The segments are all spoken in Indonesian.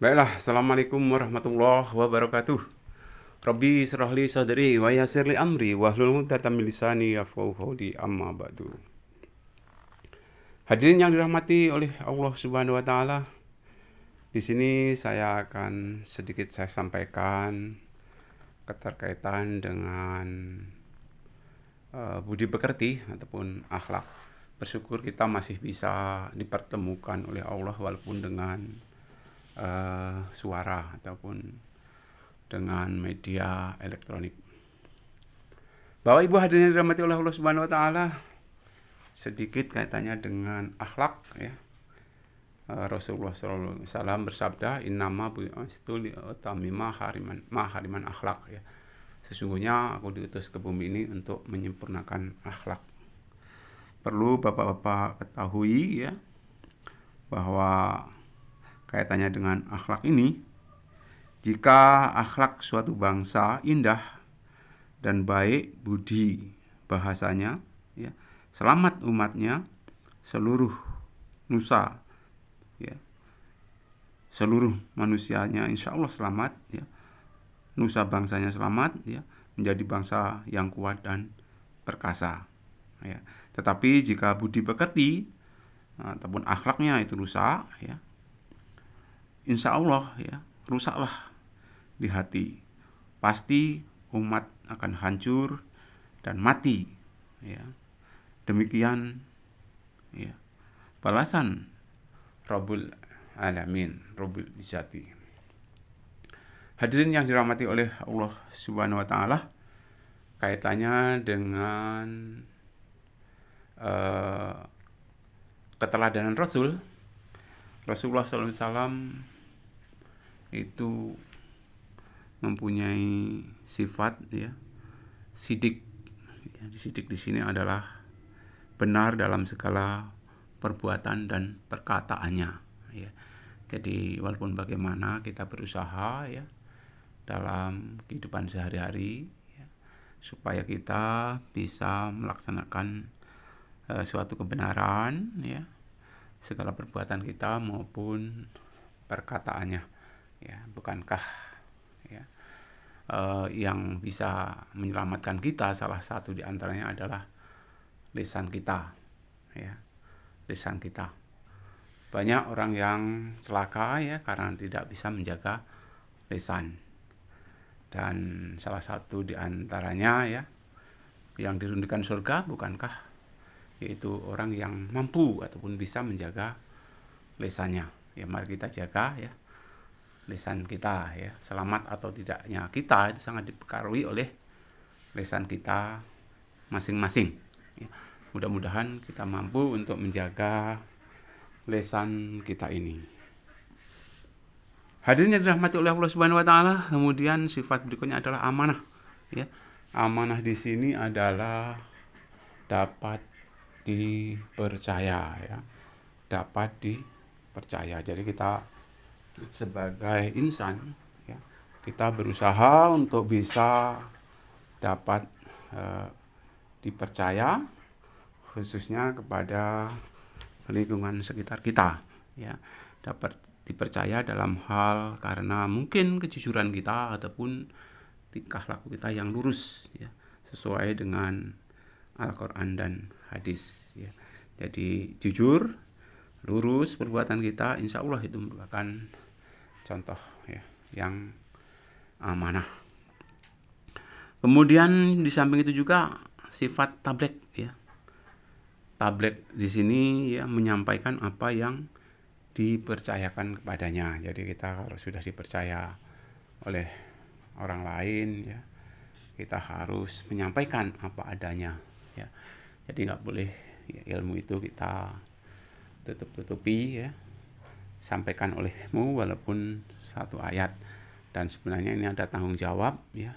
Baiklah, Assalamualaikum warahmatullahi wabarakatuh. Rabbi israh li sadri wa yassir li amri wahlul 'uqdatam min lisani yafqahu qawli amma ba'du. Hadirin yang dirahmati oleh Allah Subhanahu wa taala, di sini saya akan sedikit saya sampaikan keterkaitan dengan budi pekerti ataupun akhlak. Bersyukur kita masih bisa dipertemukan oleh Allah walaupun dengan suara ataupun dengan media elektronik. Bapak Ibu hadirin yang dirahmati oleh Allah Subhanahu wa taala, sedikit kaitannya dengan akhlak ya. Rasulullah SAW bersabda, "Innama bu'istu liutammima hariman akhlak" ya. Sesungguhnya aku diutus ke bumi ini untuk menyempurnakan akhlak. Perlu Bapak-bapak ketahui ya bahwa kaitannya dengan akhlak ini, jika akhlak suatu bangsa indah dan baik budi bahasanya ya, selamat umatnya, seluruh nusa ya, seluruh manusianya insya Allah selamat ya, nusa bangsanya selamat ya, menjadi bangsa yang kuat dan perkasa ya. Tetapi jika budi pekerti ataupun akhlaknya itu rusak ya, insya Allah ya, rusaklah di hati, pasti umat akan hancur dan mati ya. Demikian ya balasan Rabbul Alamin, Rabbul Izzati. Hadirin yang dirahmati oleh Allah Subhanahu wa taala, kaitannya dengan keteladanan Rasulullah SAW itu mempunyai sifat ya sidik. Ya, sidik di sini adalah benar dalam segala perbuatan dan perkataannya ya. Jadi walaupun bagaimana kita berusaha ya dalam kehidupan sehari-hari ya, supaya kita bisa melaksanakan suatu kebenaran ya, segala perbuatan kita maupun perkataannya ya. Bukankah ya yang bisa menyelamatkan kita, salah satu di antaranya adalah lisan kita ya, lisan kita. Banyak orang yang celaka ya karena tidak bisa menjaga lisan. Dan salah satu di antaranya ya yang dirundikan surga, bukankah yaitu orang yang mampu ataupun bisa menjaga lisannya. Ya mari kita jaga ya lisan kita ya. Selamat atau tidaknya kita itu sangat dipengaruhi oleh lisan kita masing-masing ya. Mudah-mudahan kita mampu untuk menjaga lisan kita ini. Hadirin yang dirahmati oleh Allah Subhanahu wa taala, kemudian sifat berikutnya adalah amanah ya. Amanah di sini adalah dapat dipercaya ya. Dapat dipercaya. Jadi kita sebagai insan ya, kita berusaha untuk bisa dapat dipercaya khususnya kepada lingkungan sekitar kita ya, dapat dipercaya dalam hal karena mungkin kejujuran kita ataupun tingkah laku kita yang lurus ya, sesuai dengan Al-Quran dan hadis ya. Jadi jujur, lurus perbuatan kita, insya Allah itu merupakan contoh ya yang amanah. Kemudian di samping itu juga sifat tablek ya. Tablek di sini ya menyampaikan apa yang dipercayakan kepadanya. Jadi kita kalau sudah dipercaya oleh orang lain ya, kita harus menyampaikan apa adanya ya. Jadi nggak boleh ya, ilmu itu kita tutup-tutupi ya, sampaikan olehmu walaupun satu ayat, dan sebenarnya ini ada tanggung jawab ya.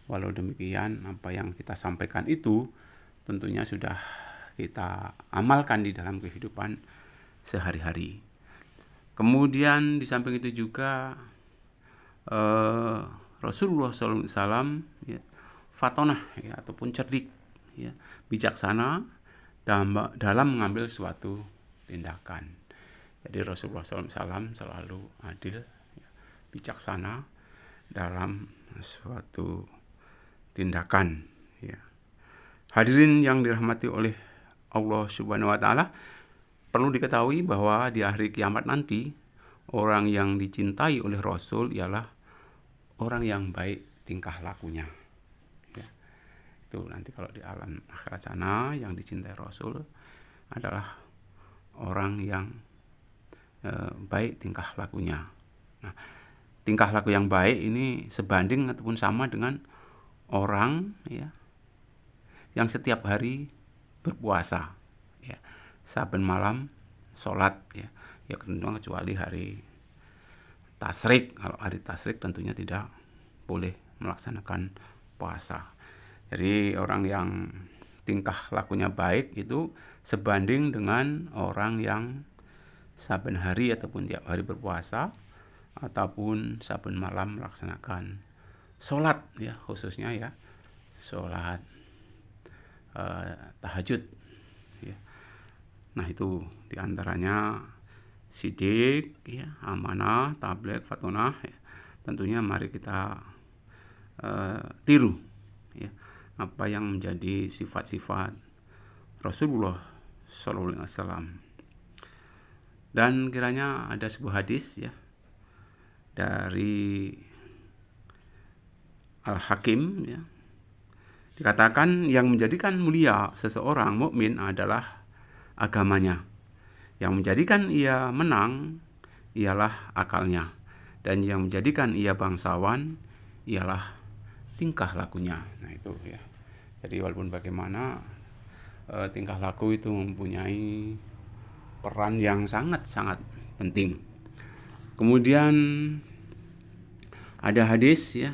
Walau demikian apa yang kita sampaikan itu tentunya sudah kita amalkan di dalam kehidupan sehari-hari. Kemudian di samping itu juga Rasulullah SAW ya, fatonah ya, ataupun cerdik ya, bijaksana dalam mengambil suatu tindakan. Jadi Rasulullah SAW selalu adil, bijaksana dalam suatu tindakan, ya. Hadirin yang dirahmati oleh Allah Subhanahu wa taala, perlu diketahui bahwa di hari kiamat nanti orang yang dicintai oleh Rasul ialah orang yang baik tingkah lakunya, ya. Itu nanti kalau di alam akhirat sana yang dicintai Rasul adalah orang yang baik tingkah lakunya. Nah, tingkah laku yang baik ini sebanding ataupun sama dengan orang, ya, yang setiap hari berpuasa, ya, saben malam sholat, ya, kecuali hari tasyrik. Kalau hari tasyrik tentunya tidak boleh melaksanakan puasa. Jadi orang yang tingkah lakunya baik itu sebanding dengan orang yang saben hari ataupun tiap hari berpuasa ataupun saben malam melaksanakan sholat, ya, khususnya ya sholat tahajud, ya. Nah, itu diantaranya sidik, ya, amanah, tabligh, fatonah, ya. Tentunya mari kita tiru, ya, apa yang menjadi sifat-sifat Rasulullah SAW. Dan kiranya ada sebuah hadis, ya, dari Al-Hakim, ya, dikatakan yang menjadikan mulia seseorang mukmin adalah agamanya, yang menjadikan ia menang ialah akalnya, dan yang menjadikan ia bangsawan ialah tingkah lakunya. Nah, itu, ya. Jadi walaupun bagaimana tingkah laku itu mempunyai peran yang sangat-sangat penting. Kemudian ada hadis, ya,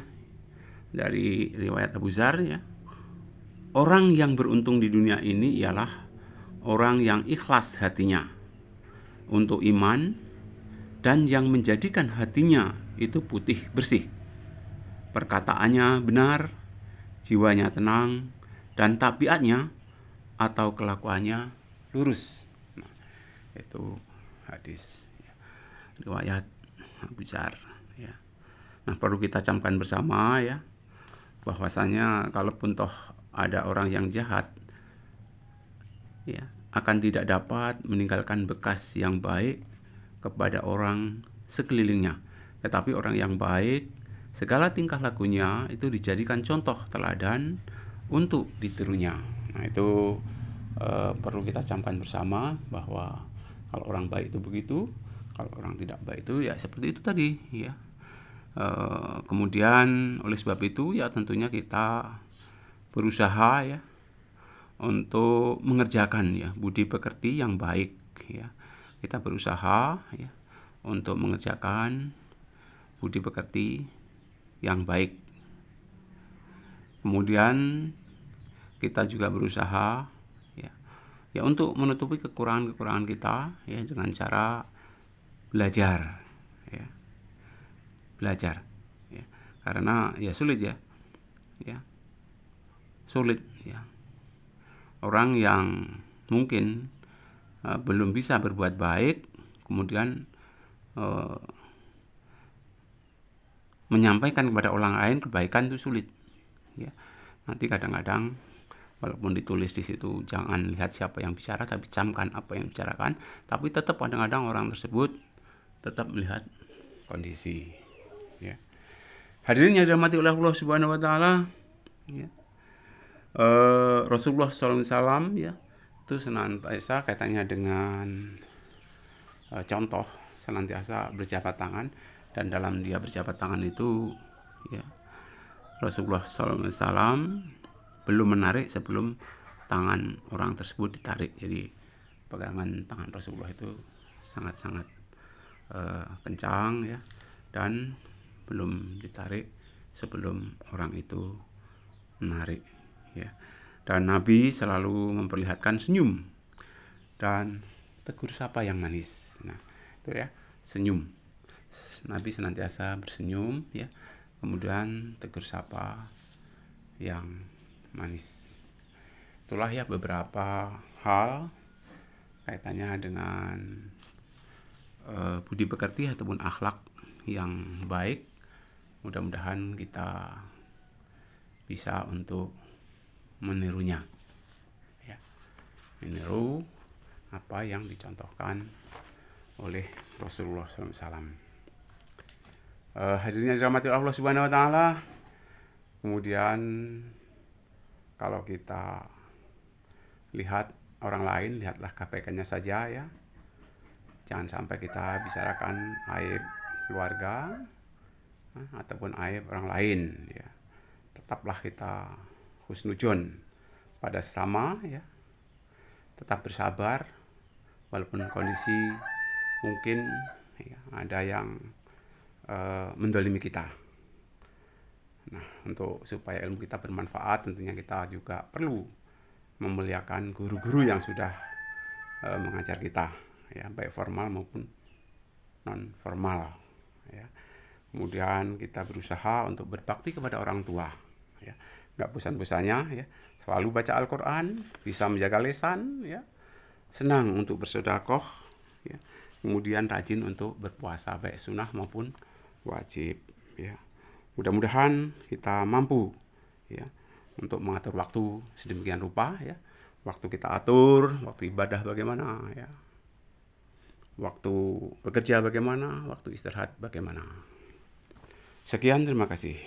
dari riwayat Abu Dzar, ya. Orang yang beruntung di dunia ini ialah orang yang ikhlas hatinya untuk iman dan yang menjadikan hatinya itu putih bersih, perkataannya benar, jiwanya tenang, dan tabiatnya atau kelakuannya lurus. Nah, itu hadis, ya, riwayat Abu Dzar, ya. Nah, perlu kita camkan bersama, ya, bahwasanya kalaupun toh ada orang yang jahat, ya, akan tidak dapat meninggalkan bekas yang baik kepada orang sekelilingnya. Tetapi orang yang baik, segala tingkah lakunya itu dijadikan contoh teladan untuk ditirunya. Nah, itu perlu kita camkan bersama bahwa kalau orang baik itu begitu, kalau orang tidak baik itu ya seperti itu tadi, ya. Kemudian oleh sebab itu, ya, tentunya kita berusaha, ya, untuk mengerjakan, ya, budi pekerti yang baik, ya. Kita berusaha, ya, untuk mengerjakan budi pekerti yang baik. Kemudian kita juga berusaha, ya, untuk menutupi kekurangan-kekurangan kita, ya, dengan cara belajar, ya. Belajar, ya. Karena ya sulit, ya. Sulit, ya. Orang yang mungkin belum bisa berbuat baik kemudian menyampaikan kepada orang lain kebaikan itu sulit, ya. Nanti kadang-kadang walaupun ditulis di situ jangan lihat siapa yang bicara, tapi camkan apa yang bicarakan, tapi tetap kadang-kadang orang tersebut tetap melihat kondisi, ya. Hadirin yang dirahmati oleh Allah Subhanahu wa taala, ya. Rasulullah SAW, ya, itu senantiasa kaitannya dengan contoh senantiasa berjabat tangan, dan dalam dia berjabat tangan itu, ya, Rasulullah SAW belum menarik sebelum tangan orang tersebut ditarik. Jadi pegangan tangan Rasulullah itu sangat-sangat kencang, ya, dan belum ditarik sebelum orang itu menarik, ya. Dan Nabi selalu memperlihatkan senyum dan tegur sapa yang manis. Nah, itu, ya, senyum. Nabi senantiasa bersenyum, ya. Kemudian tegur sapa yang manis. Itulah, ya, beberapa hal kaitannya dengan budi pekerti ataupun akhlak yang baik. Mudah-mudahan kita bisa untuk menirunya, ya, meniru apa yang dicontohkan oleh Rasulullah SAW. Hadirin yang dirahmati Allah Subhanahu Wa Taala. Kemudian kalau kita lihat orang lain, lihatlah kebaikannya saja, ya. Jangan sampai kita bicarakan aib keluarga ataupun aib orang lain, ya. Tetaplah kita husnuzon pada sesama, ya. Tetap bersabar walaupun kondisi mungkin, ya, ada yang mendolimi kita. Nah, untuk supaya ilmu kita bermanfaat, tentunya kita juga perlu memuliakan guru-guru yang sudah mengajar kita, ya, baik formal maupun non formal, ya. Kemudian kita berusaha untuk berbakti kepada orang tua, ya, nggak bosan-bosannya, ya, selalu baca Al-Quran, bisa menjaga lisan, ya, senang untuk bersedekah, ya, kemudian rajin untuk berpuasa baik sunnah maupun wajib, ya. Mudah-mudahan kita mampu, ya, untuk mengatur waktu sedemikian rupa, ya. Waktu kita atur, waktu ibadah bagaimana, ya, waktu bekerja bagaimana, waktu istirahat bagaimana. Sekian, terima kasih.